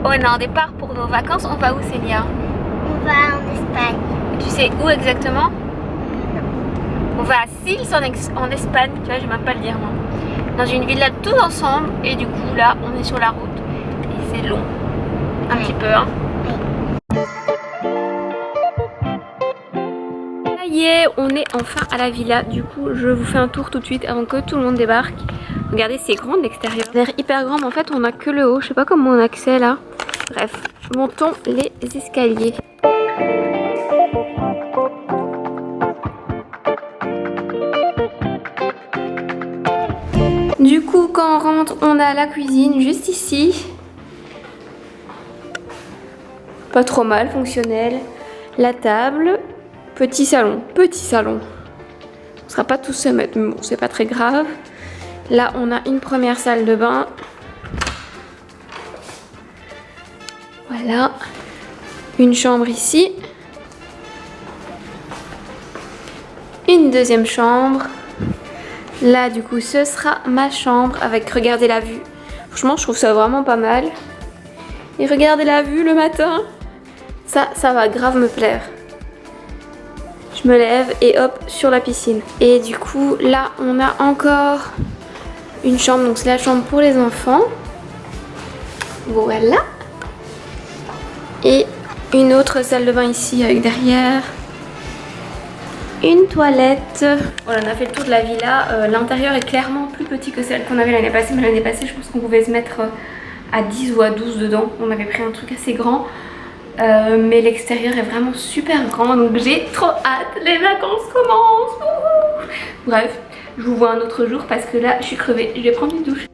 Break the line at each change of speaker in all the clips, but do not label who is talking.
on a un départ pour nos vacances. On va où, Célia?
On va en Espagne.
Tu sais où exactement?
Non.
On va à Sils en Espagne, tu vois, je vais même pas le dire moi. Dans une villa tous ensemble et du coup là on est sur la route et c'est long. Un petit peu hein. Ça y est, on est enfin à la villa. Du coup je vous fais un tour tout de suite avant que tout le monde débarque. Regardez, c'est grand de l'extérieur. Ça a l'air hyper grand mais en fait on a que le haut. Je sais pas comment on a accès là. Bref, montons les escaliers. Du coup, quand on rentre, on a la cuisine juste ici. Pas trop mal, fonctionnel. La table. Petit salon. Petit salon. On sera pas tous se mettre, mais bon, c'est pas très grave. Là, on a une première salle de bain. Voilà. Une chambre ici. Une deuxième chambre. Là du coup ce sera ma chambre avec, regardez la vue. Franchement je trouve ça vraiment pas mal. Et regardez la vue le matin. Ça va grave me plaire. Je me lève et hop sur la piscine. Et du coup là on a encore une chambre. Donc c'est la chambre pour les enfants. Voilà. Et une autre salle de bain ici avec derrière une toilette. Voilà, on a fait le tour de la villa. L'intérieur est clairement plus petit que celle qu'on avait l'année passée. Mais l'année passée, je pense qu'on pouvait se mettre à 10 ou à 12 dedans. On avait pris un truc assez grand. Mais l'extérieur est vraiment super grand. Donc j'ai trop hâte. Les vacances commencent. Ouhou. Bref, je vous vois un autre jour parce que là, je suis crevée. Je vais prendre une douche.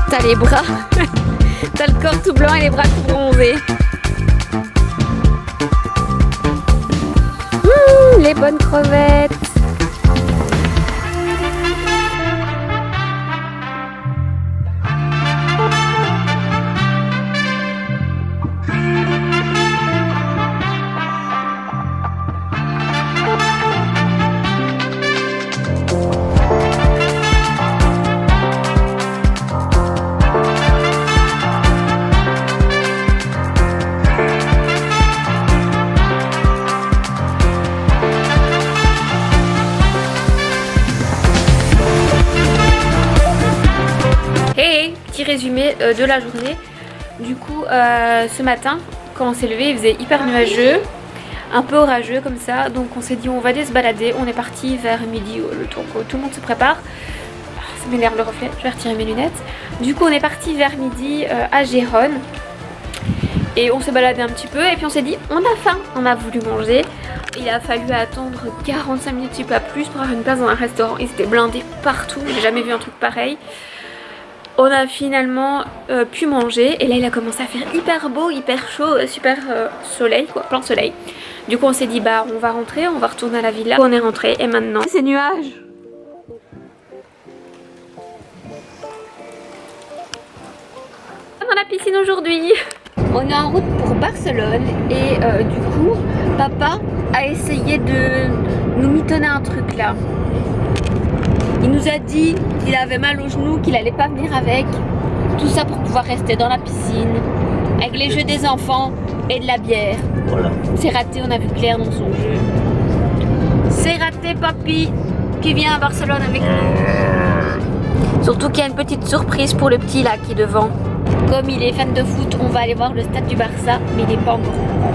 T'as les bras, t'as le corps tout blanc et les bras tout bronzés. Les bonnes crevettes. Résumé de la journée. Du coup ce matin quand on s'est levé il faisait hyper nuageux, un peu orageux comme ça, donc on s'est dit on va aller se balader. On est parti vers midi, le temps que tout le monde se prépare. Ça m'énerve le reflet, je vais retirer mes lunettes. Du coup on est parti vers midi à Gérone et on s'est baladé un petit peu et puis on s'est dit on a faim, on a voulu manger. Il a fallu attendre 45 minutes si pas plus pour avoir une place dans un restaurant. Ils étaient blindés partout, j'ai jamais vu un truc pareil. On a finalement pu manger et là il a commencé à faire hyper beau, hyper chaud, super soleil quoi, plein de soleil. Du coup on s'est dit bah on va rentrer, on va retourner à la villa. On est rentré et maintenant c'est nuages. Dans la piscine aujourd'hui. On est en route pour Barcelone et du coup papa a essayé de nous mitonner un truc là. Il nous a dit qu'il avait mal au genou, qu'il allait pas venir avec. Tout ça pour pouvoir rester dans la piscine, avec les jeux des enfants et de la bière. Voilà. C'est raté, on a vu Claire dans son jeu. C'est raté, papy, qui vient à Barcelone avec nous. Surtout qu'il y a une petite surprise pour le petit là qui est devant. Comme il est fan de foot, on va aller voir le stade du Barça, mais il n'est pas encore au courant.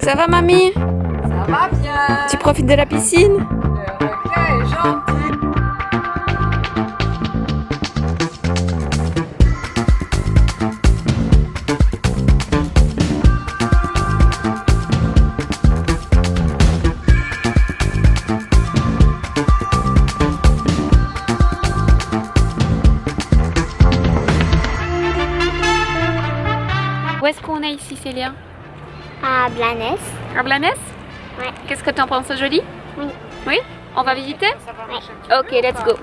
Ça va mamie?
Ça va bien.
Tu profites de la piscine?
Le requin est gentil.
Où est-ce qu'on est ici Célia?
À Blanes.
À Blanes?
Ouais.
Qu'est-ce que tu en penses, joli?
Oui.
Oui? On va visiter?
Ça va marcher un petit
Ok,
peu,
let's
quoi.
go.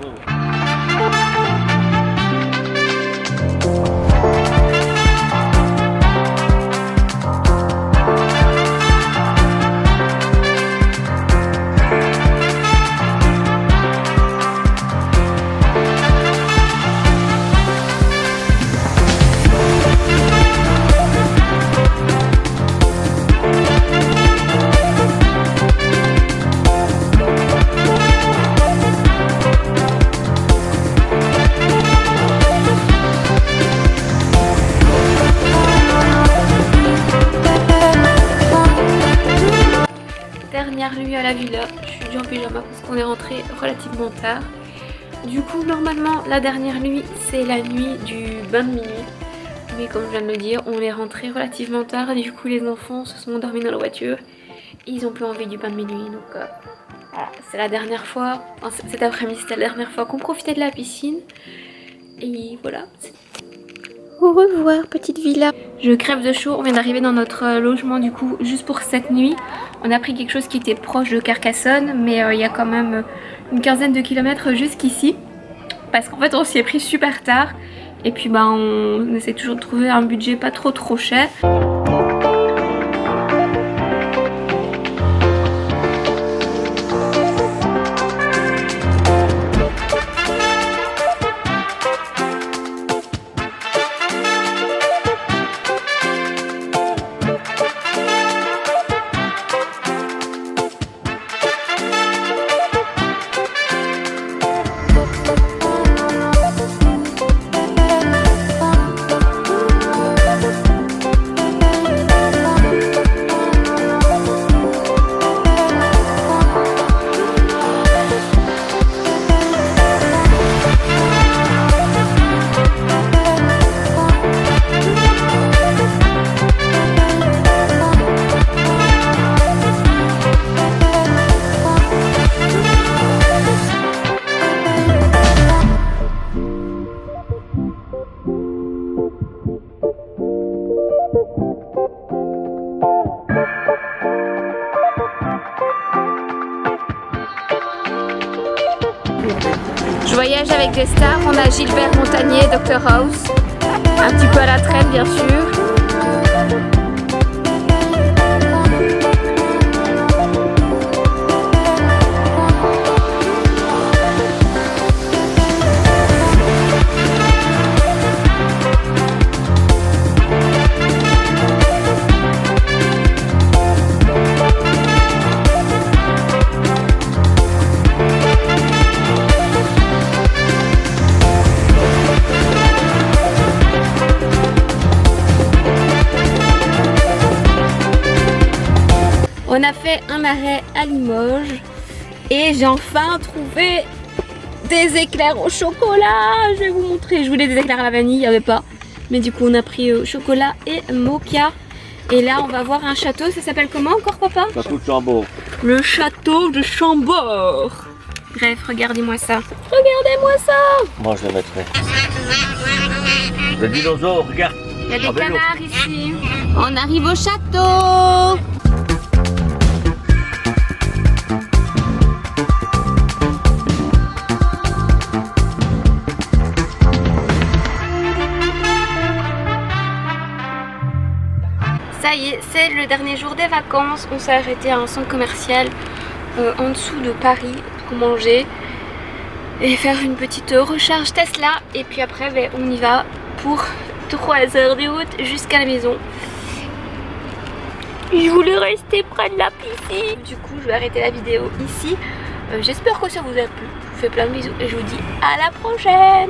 Dernière nuit à la villa, je suis déjà en pyjama parce qu'on est rentré relativement tard. Du coup, normalement, la dernière nuit, c'est la nuit du bain de minuit. Mais comme je viens de le dire, on est rentré relativement tard. Du coup, les enfants se sont endormis dans la voiture. Ils ont plus envie du bain de minuit. Donc, voilà, c'est la dernière fois. Enfin, cet après-midi, c'était la dernière fois qu'on profitait de la piscine. Et voilà. Au revoir, petite villa. Je crève de chaud. On vient d'arriver dans notre logement, du coup, juste pour cette nuit. On a pris quelque chose qui était proche de Carcassonne, mais il y a quand même une quinzaine de kilomètres jusqu'ici. Parce qu'en fait, on s'y est pris super tard. Et puis, bah, on essaie toujours de trouver un budget pas trop cher. Je voyage avec des stars, on a Gilbert Montagnier, Dr House, un petit peu à la traîne bien sûr. On a fait un arrêt à Limoges et j'ai enfin trouvé des éclairs au chocolat. Je vais vous montrer. Je voulais des éclairs à la vanille, il n'y avait pas. Mais du coup on a pris chocolat et mocha. Et là on va voir un château. Ça s'appelle comment encore, papa?
Château de Chambord.
Le château de Chambord. Bref, regardez-moi ça. Regardez-moi ça.
Moi je le mettrai. Le dinosaure, regarde.
Il y a des
Ah, ben non.
canards ici. On arrive au château. Ça y est, c'est le dernier jour des vacances. On s'est arrêté à un centre commercial en dessous de Paris pour manger et faire une petite recharge Tesla. Et puis après, ben, on y va pour 3 heures de route jusqu'à la maison. Je voulais rester près de la piscine. Du coup, je vais arrêter la vidéo ici. J'espère que ça vous a plu. Je vous fais plein de bisous et je vous dis à la prochaine.